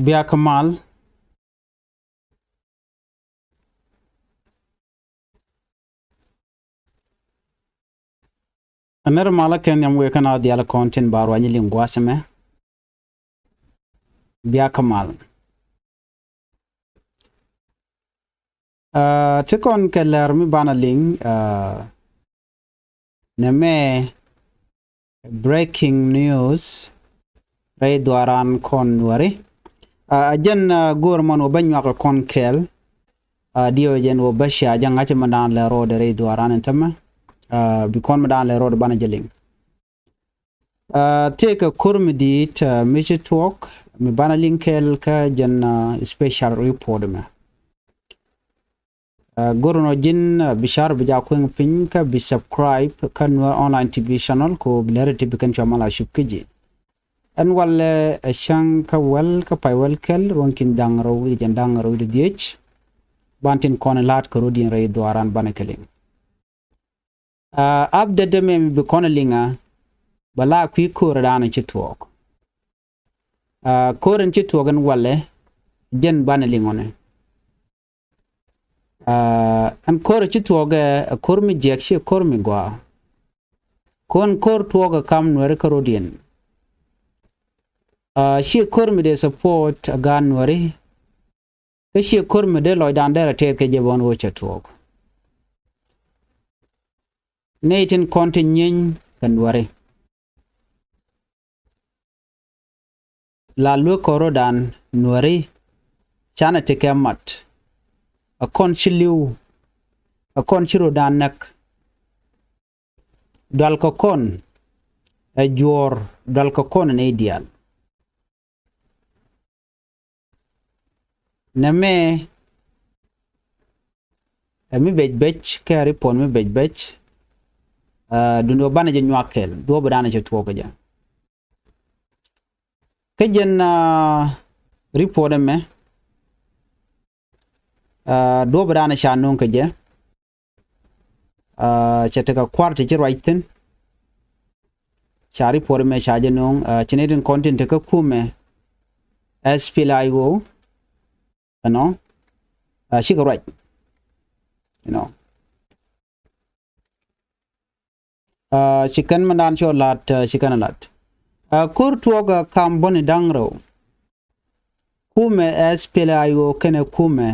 Bia Kamal. Another Malakan yam working out the other content bar when you linguasime. Bia Kamal. Check on keller mi banaling neme breaking news ray dwaran kon wari ajen gorman obanyo ka kon kel dio jen obasha janga che madan le road ray dwaran entama bikon madan le road bana jeling take a kurmidit michi talk mi banaling kel ka jen special report me Gorono jin bishar bija kweng pin ka bi subscribe ka Nuer Online TV channel ko bilere TV kan chamala shukiji an walle shang ka wel ka pay wel kel ronkin dangro wi jan dangro wi diech bantin kon lat ko rodin ray doaran banakeling abde de mem bi kon linga bala kwi ko radana ci tok ko ren ci togan walle jen banalingone an kor ci tuoga kor mi jekshi kor mi gwa kon kor tuoga kam nuere karodien shi kor mi de support gan nuere ke shi kor mi de loy dan dere te ke jebon wo cha tuog neitin konti nyen kan nuere la lu korodan nuere chana te kemat a kon chiliu a kon chiro danak dal ko kon a jor dal ko kon ne ideal name mi bej kari pon mi bej dundo bana je nyakel do bana je tuoga ja kejen report me do badana shanon kaje chetaka kwarte ci writing chari por me shaje non chinedin content ka kuumɛ SPLA IO no she go right chicken mandan cho lat chicken lat kur tuoga kam boni dangro kuumɛ SPLA IO kene kuumɛ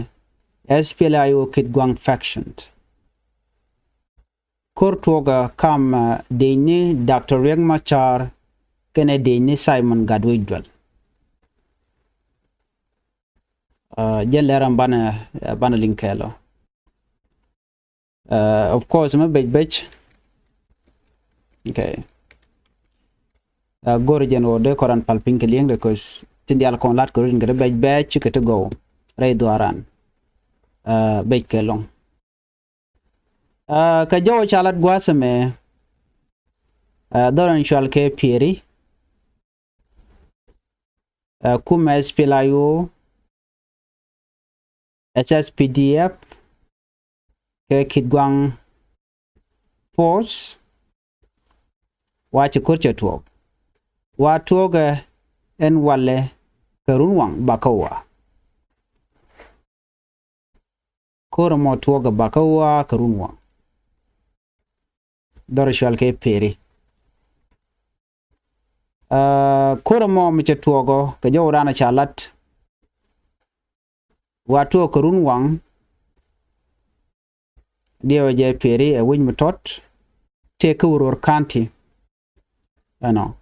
SPLA IO kitgwang faction. Kurtoga kam deni Dr. Riek Machar kene deni Simon Gadwidwal. Jeleram bana linkelo. Of course, my bej. Okay. Gorigen ode koran palpink lieng because tindi alkon lat korin gre bej kete go. Ray doaran. Bekelong ka jawo chalat gwasame doran chal ke pieri kuumɛ SPLA IO SSPDF ke kitgwang force wachi kurche tuog wa tuoga en wale karunwang bakawa kora mo tuoga bakawa karunwa dorashal ke peri kora mo miche tuogo ka jawrana chalat watu karunwang dio je peri e win mutot te kuror kanti ano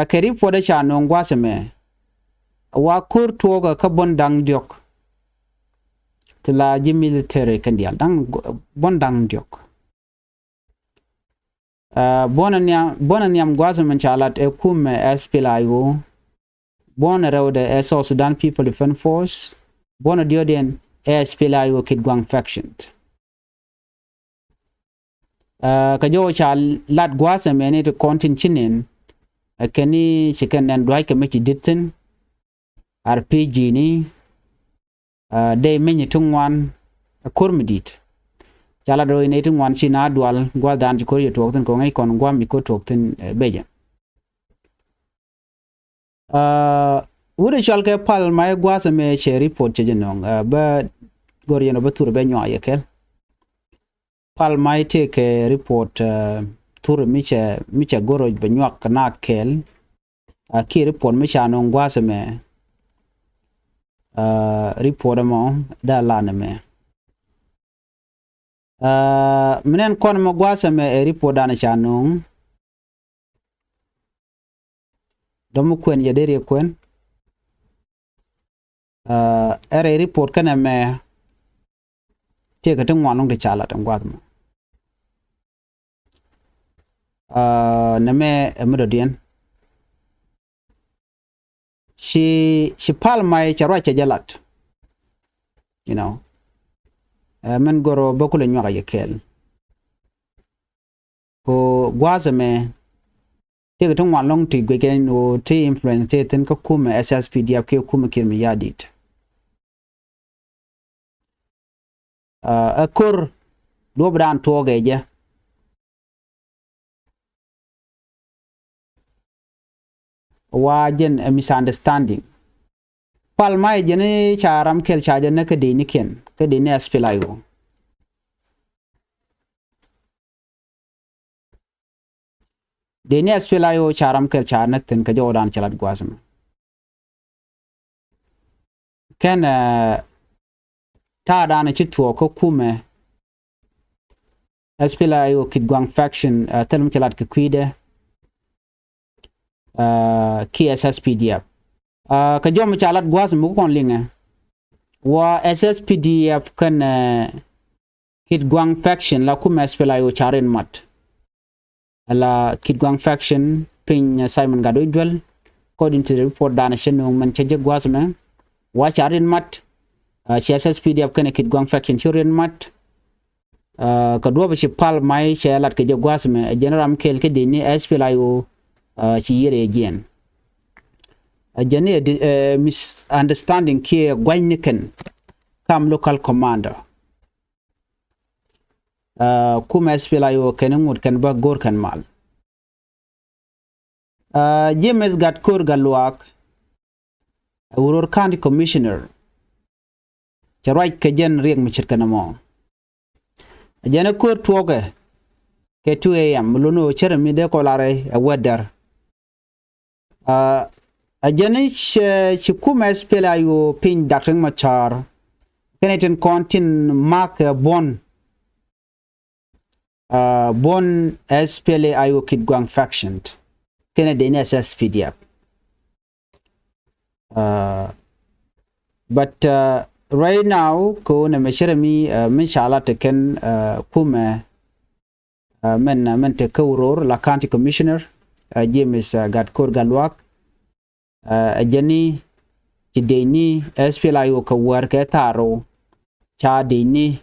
keri poda cha no ngwaseme wa kur tuoga ka bondang diok tila ji military kandial dang bondang diok bonanyam gwazman chalat e kuumɛ SPLA IO bona rewde South Sudan People Defense Force bona dioden SPLA IO kitgwang faction ka jowo cha lat gwazman ne to kontin chinen keni chicken and dry committee ditin RPG ni day menye tungwan kurmidit chala do ne tungwan sina dual gwadan ji koriyo tokten ko ngai kon gwam mi ko tokten beja Wure shalke pal mai gwasa me che report che jinong ba gorieno batur be nyo yekel pal mai take report tur miche goro be nyo kana kel ki report mi cha non gwasa me report mo da lana me minen kon mo gwasa me report dana cha non domu kwen yedere kwen ere report kana me take tong wanong de chala tong gwad mo na me emodien she pal mai charwa che jalat you know men goro bokule nyoga yekel ko gwaza me take tong wanong ti gwegen no ti influence te ten ko kuumɛ SSPDF ke kuumɛ kirmi yadit akur dobran togeje wajen a misunderstanding pal mai jene charam kel chaje na kede ni ken kede ne SPLA IO de ne SPLA IO charam kel chanak ten ka jodan chalat gwasam ken ta dana chitwo ko kuumɛ SPLA IO kitgwang faction telum chalat ke kwide KSSPDF ka jom chalat gwas mu kon linga wa SSPDF kan kitgwang faction la kuumɛ SPLA IO charin mat la kitgwang faction pin Simon Gado Idwal according to the report dana shenu man chaje gwas me wa charin mat SSPDF kan kitgwang faction charin mat ka do ba chi pal mai chalat ke je gwas me general kel ke dini SPLA IO ci yere again jane misunderstanding ke gwaniken kam local commander kuumɛ SPLA IO kenut kan ba gor kan mal James gat kor galwak uror county commissioner charai ke jen riek mi chirkana mo jane kor tuoge ke 2 am luno chermi de kolare weather ajane kuumɛ SPLA IO pin dakring machar keneten kontin mark bon SPLA IO kitgwang faction kenede ne SSPDF but right now ko na meshermi min shala teken kuumɛ men te kawror la county commissioner James gat kor galwak ajani ci deni SPLA IO ka war ke taro cha deni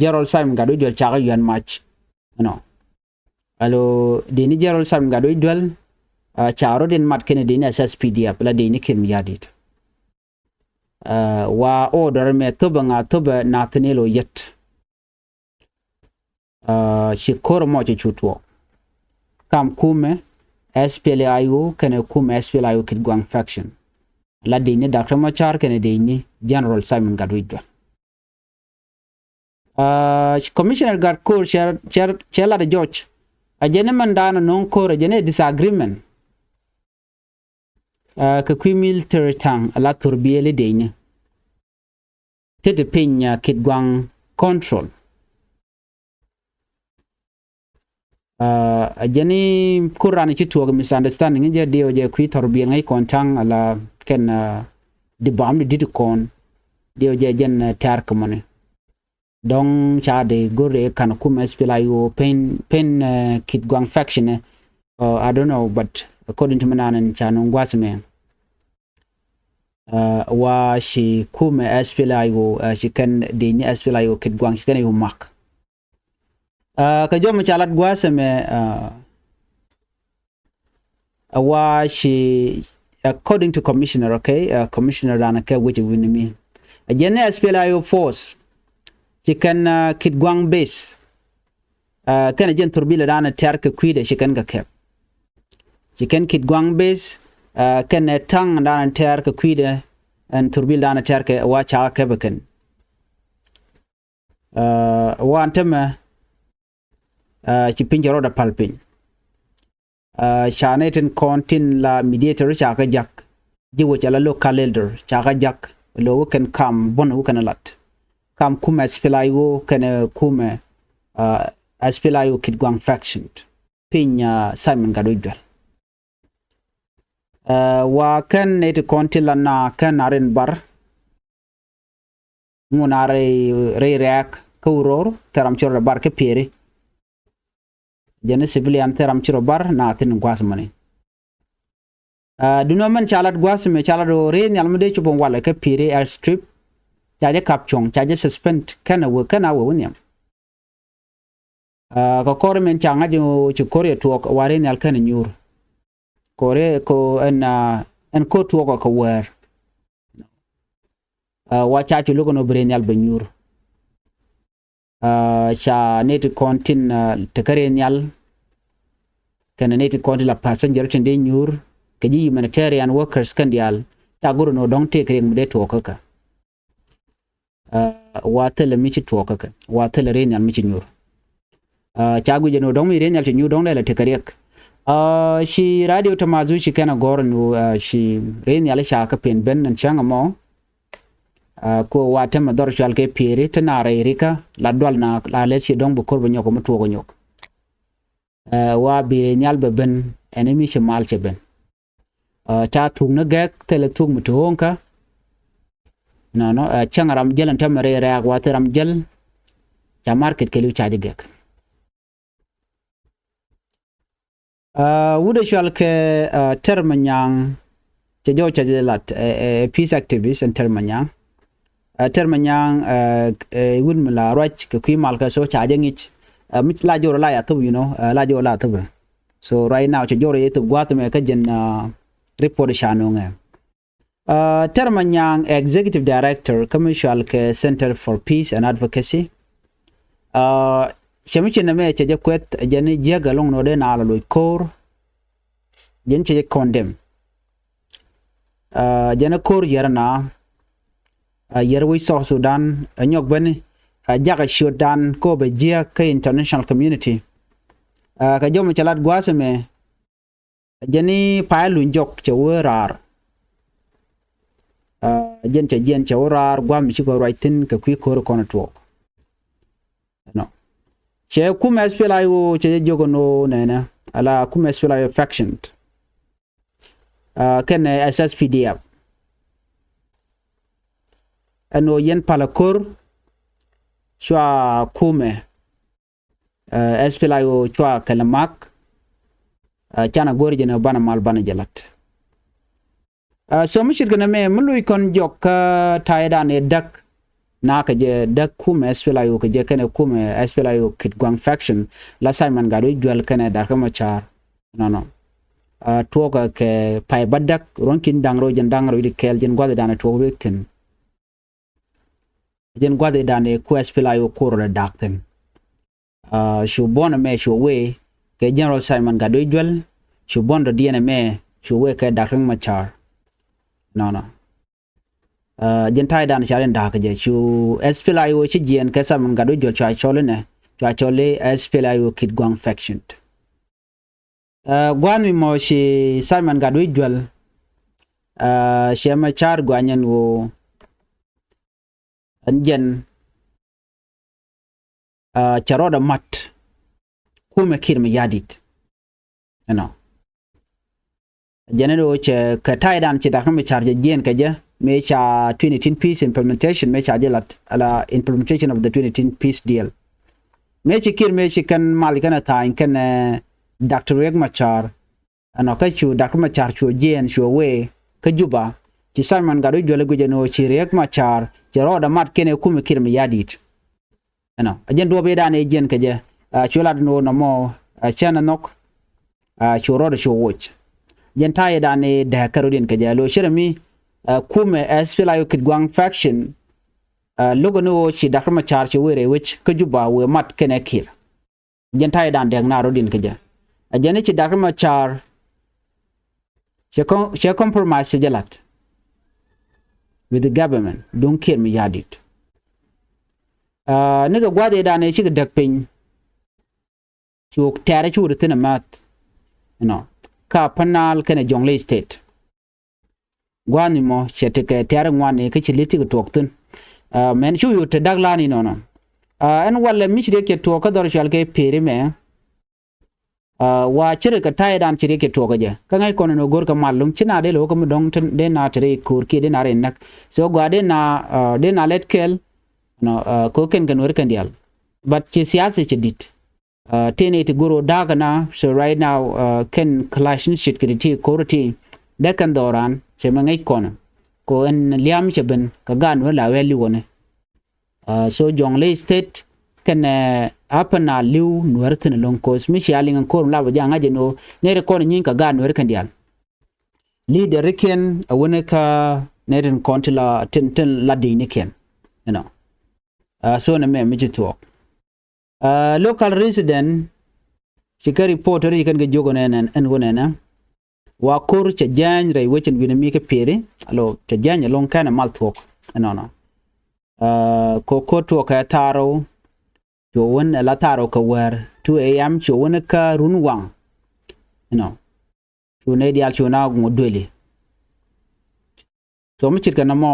Gerald Simon Gado Idwal cha yan match no alo deni Gerald Simon Gado Idwal cha ro den mat ken deni SSPDF la deni kin yadit wa order me toba Nathanielo yet shikor mo ci chutwo kam kuumɛ SPLA IO kene kuumɛ SPLA IO kitgwang faction la deni Dr. Machar kene deni General Simon Gado Idwal commissioner gat kor chela de George ajene mandana non kor ajene disagreement ka kwi military tang la turbiele deni tete penya kitgwang control ajani kurani ci tuwa misunderstanding je dio je kwi torbiel ngai kontang ala ken dibam di kon dio je jen tar komone dong cha de gore kan kuumɛ SPLA IO pen kitgwang faction I don't know but according to manan cha non gwasme wa shi kuumɛ SPLA IO shi kan de ni SPLA IO kitgwang shi kan yu mak ka jom chalat gwasme wa shi according to commissioner okay commissioner dana ke which win me ajene SPLA IO force chicken kitgwang base kana jen turbila dana terka kwide chicken ga kep chicken kitgwang base kɛnɛ tang dan ter ke kwide en turbil dan ter ke wa cha ke beken wa anteme ci pinjaro da palpin chaneten kontin la mediator cha ka jak jiwo cha la local elder cha ka jak lo ken kam bon wu kan lat kam kuumɛ SPLA IO kene kuumɛ SPLA IO kitgwang faction pinya Simon gadujal wa ken net kontila na ken arin bar ngunare reak kawror teram choro bar ke pere jene civilian teram choro bar na tin gwasmani duno man chalat gwasme chalado re nyalmde chubon wala ke pere airstrip chaje kapchong chaje suspend kana wo nyam ko kormen changa jo chukore tuok ware nyal kana nyur kore ko en ko tuok ko wer wa cha chu logo no brenyal benyur cha net kontin tekare nyal kana net kontin la passenger tende nyur keji humanitarian workers kandial ta guru no don take ring de tuok ka wa tele mi chi tuok ka wa tele renyal mi chi nyur chagu jeno dong mi renyal chi nyur dong le tekariek shi radio tamazu shi kana gornu shi renyal sha ka pen ben nan changa mo ko wata mador chal ke pere tanare rika la dol na la le shi dong bu korbo nyoko mtu go nyok wa bi nyal be ben enemy shi mal che ben ta tung na gek tele tung mtu honka no changaram jelan tamare ra wa teram jel cha market ke lu chaje gek wude shal ke termanyang che jo chaje lat peace activist and termanyang termanyang wun mala rach ke kwimal ka so chaje ngich mit la joro la ya tu la joro la tu so right now che joro yetu gwatu me ka jen report shano nga termanyang executive director commercial ke center for peace and advocacy shamiche na me che kwet jeni jega long no de na lo kor jen che condemn jena kor yerna yerwi South Sudan nyok bani jaga Sudan ko be jia ke international community ka jomo chalat gwaseme jeni pailu njok che werar jen che werar gwam chi ko writing ka kwi kor kono to no che kuumɛ SPLA IO che jogo no nena ala kuumɛ SPLA IO faction ken SSPDF ano yen palakor chwa kuumɛ SPLA IO chwa kalamak chana gori jena bana mal bana jalat so mishir gana me mului kon jok taida ne dak na ka je dak kuumɛ SPLA IO ka je kene kuumɛ SPLA IO kitgwang faction la Simon gado jual kene dar ka machar no tuoka ke pai badak ronkin dangro jen dangro di kel jen gwade dana to wekten jen gwade dana ku SPLA IO koro da dakten shu bona me shu we ke general Simon gado jual shu bondo diene me shu we ke dar ka machar no jen tai dan chalen da ka je chu SPLA IO chi jen ke Simon gado jual cha chole SPLA IO kitgwang faction gwanu mo shi Simon gado jual shema char gwanyen wo anjen charoda mat kuumɛ kirme yadit jenero che ka taidan che da kame charge jen ka je me cha 2010 peace implementation me cha jelat ala implementation of the 2010 peace deal me che kirme che kan malikana tain kan Dr. Riek Machar ka chu Dr. Machar chu jen chu we ka juba ci Simon gado jole gujeno ci Riek Machar ci roda mat kene kuumɛ kirme yadit ajen do be dane jen ka je chu lad no mo chana nok chu roda chu watch jen taye dane da karodin ka je lo shirmi kuumɛ SPLA IO kitgwang faction logo no ci Dr. Machar ci were which ka juba we mat kene kir jen taye dan de na rodin ka je ajene ci Dr. Machar she compromise jalat with the government don't care me yadit nigga gwade da ne shi dak pin chu tare chu rutin mat ka panal kana jongle state gwani mo chete ke tare ngwane ke chiliti ko toktun men chu yu te daglani no en wala mi chire ke to ka dor chal ke pere me wa chire ka tai dan chire ke to ga je ka ngai kono no gor ka malum china de lo ko dong de na tere kur ki de na ren nak so gwade na de na let kel ko ken kan wer kan dial but chi siyasa chi dit tene te guru dagana so right now ken clashing shit kriti korti de kan doran che mangai kono ko en liam cheben ka gan wala weli wone so jongle state kan apana liu nuertin long cause mi shaling ko la janga je no ne re kono nyin ka gan wer kan dial leader ken awone ka neren kontila ten la dini ken so na me mi to local resident shika report ri kan ga jogo nenen en wonena wa kur cha jan rai wechin bina mi ka pere alo cha jan long kana mal talk ko to ka taro jo won la taro ka wer 2 am jo won ka runwang to ne dial cho na go dole so mi chit kana mo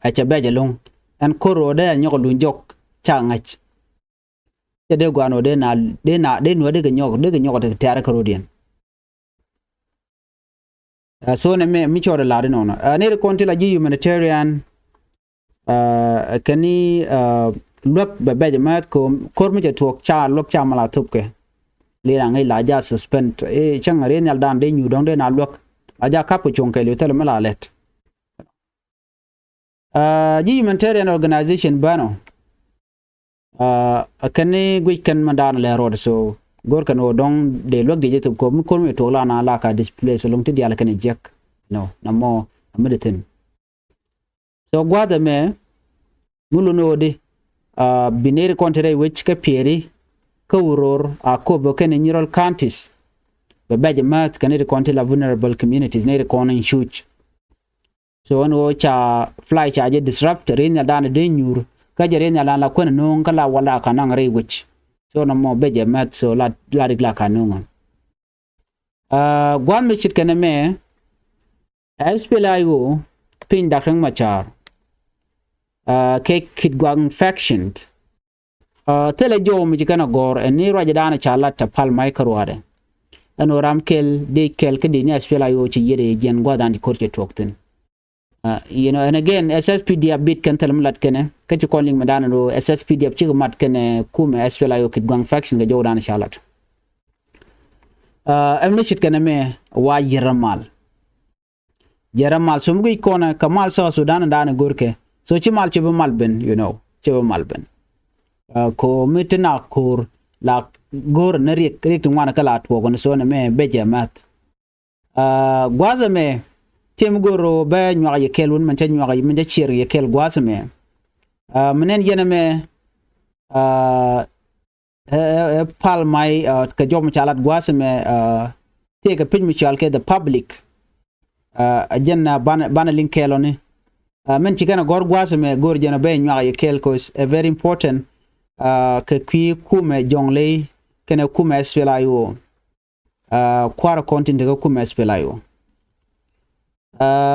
a cha beje long en koro de nyoko dun jok cha ngach de gwano de no de nyoko de tare karodien so ne me mi chore la de no ne re konti la ji humanitarian kani lok beje mat ko kor mi tok cha lok cha mala tup ke le la ngai la ja suspend chang re nyal dan de nyu dong de na lok aja kap ko chon ke le tel mala let ji humanitarian organization bano kani gwi kan mandan le road so gor kan o dong de lok de jetu ko mi to la na la ka display so long ti dial kan jek na mo ameditin so gwada me mulu no de binary kontere which ka peri ka uror Akobo kan neural counties be beje mat kan de konti la vulnerable communities ne kon in shuch so no cha fly cha je disrupt rin ya dan de nyur ka jere nya la ko no kala wala kanang re which so no mo beje mat so la rigla kanunga gwan mi chit kan me SPLA IO pin dakrang machar ke kitgwang faction tele jo mi kana gor en ni raja dana chala ta pal mai karwade ano ram kel de kel ke de ni SPLA IO chi yede gen gwadan di korke tokten and again SSPD bit kan telam lat kene ke ci calling madana no SSPD ci mat kene kuumɛ SPLA IO kitgwang faction ga jo dana chalat am ni chit kene me wa yaramal so mgi kona kamal South Sudan dana gorke so ci mal ci be malben ci be malben ko mitna kur la gor na rek tu wana kala to gon so na me beje mat gwaza me tem goro be nywa ye kelun man tan nywa ye cher ye kel gwaza me menen yena me pal mai ka jom chalat gwaza me te ka pin mi chal ke the public ajanna bana link kelone men ci kana gor gwaza me gor jena be nywa ye kel ko is very important ka kwi kuumɛ jongle kene kuumɛ SPLA IO kwara content ga kuumɛ SPLA IO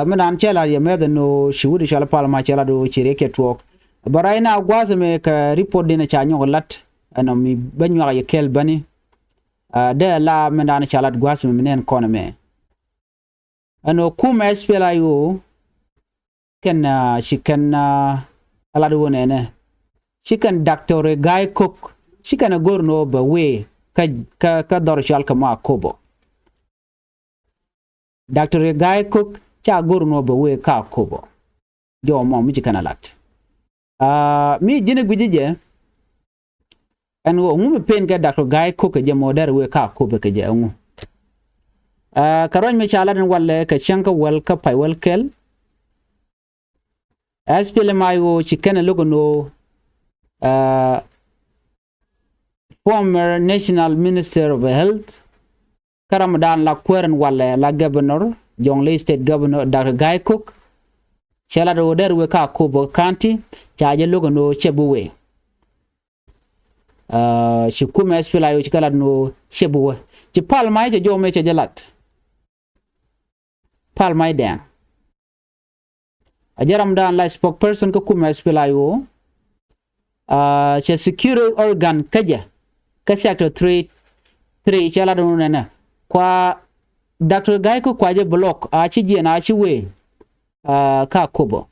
men an chela ye me no shiwudi shala palma chela do chire ke twok baraina gwaza me ka report dina cha nyogo lat ana mi banyo ye kel bani de la men an chala gwaza me nen kono me ano kuumɛ SPLA IO ken shikan ala do nene chicken Dr. Guy Cook chicken gorno ba we ka dor chal ka ma Akobo Dr. Guy Cook cha gorno ba we ka Akobo jo mo mi chicken lat mi jine gujije an wo ngum pen ka Dr. Guy Cook je mo dar we ka Akobo ke je ngu karon mi chala den walle ka chanka wal ka pai wal kel SPLA IO chicken logono former National Minister of Health Karamadan la Kweren wala la Governor Jonglei State Governor Dr. Guy Cook chala do der we ka Akobo County chaje logo no chebuwe shi kuumɛ SPLA IO chikala no chebuwe chi palmai che jome che jalat palmai dan ajaram dan la spokesperson ko kuumɛ SPLA IO che security organ kaja ka sector 3 chala do nana kwa Dr. Guy Cook kwaje block a chi je na chi we ka Akobo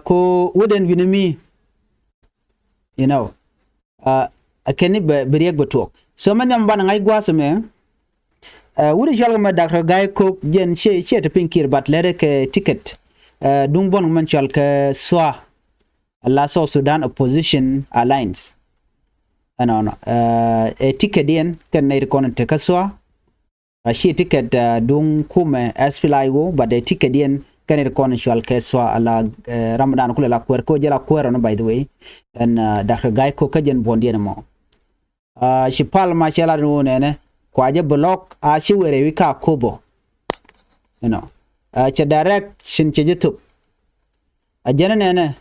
ko wooden winimi you know akeni beriek betok so man yam ban ngai gwasame wudi jalga ma Dr. Guy Cook jen che te pinkir bat lere ke ticket dung bon man chal ke SWA la South Sudan Opposition Alliance no e ticket yen kan nei kon te ka SWA shi ticket dung kuumɛ SPLA IO but the ticket yen kan nei kon chal ke SWA ala Ramadan kula la kwer ko jela kwer no by the way and Dr. Guy Cook kajen bondi mo shi palma chala no nene kwaje block a shi were wi ka Akobo you know cha direct shin che jitu a jene nene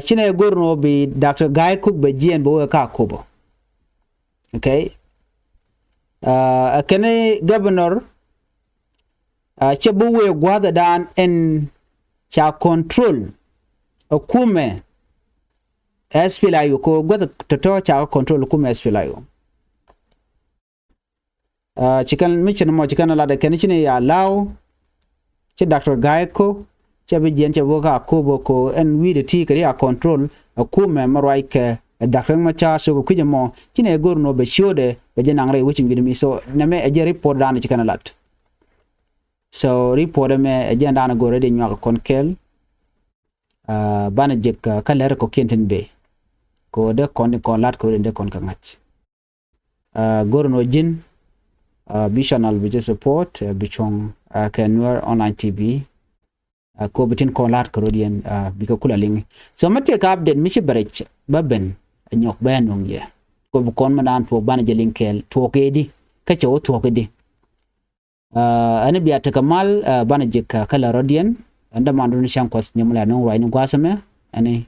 shine gurno bi Dr. Guy Cook be jien bo ka Akobo okay kene governor che bo we gwada dan en cha control kuumɛ SPLA IO ko gwada toto cha control kuumɛ SPLA IO chikan mission mo chikan la da kene chine ya law che Dr. Guy Cook che bi jen che boka Akobo ko en wi de ti kari a control kuumɛ marwai ke Dr. Macha so ko kujemo chine gorno be shode be jenangre wuchin gidimi so name e je report dan chikan lat so report me e jenda na gore de nyaa kon kel bana jek kaler ko kenten be ko de kon lat ko de kon kangach gorno jin bisanal bi support bichong ke Nuer Online TV ko bitin kon lat ko dien bi ko kula ling so mate ka update mi barech baben nyok ben nongye ko bu kon manan fo bana je linkel to kedi ka che to kedi ana biya ta kamal bana jek kala rodien anda mandu ni shankos nyamla non wa ni gwasame ani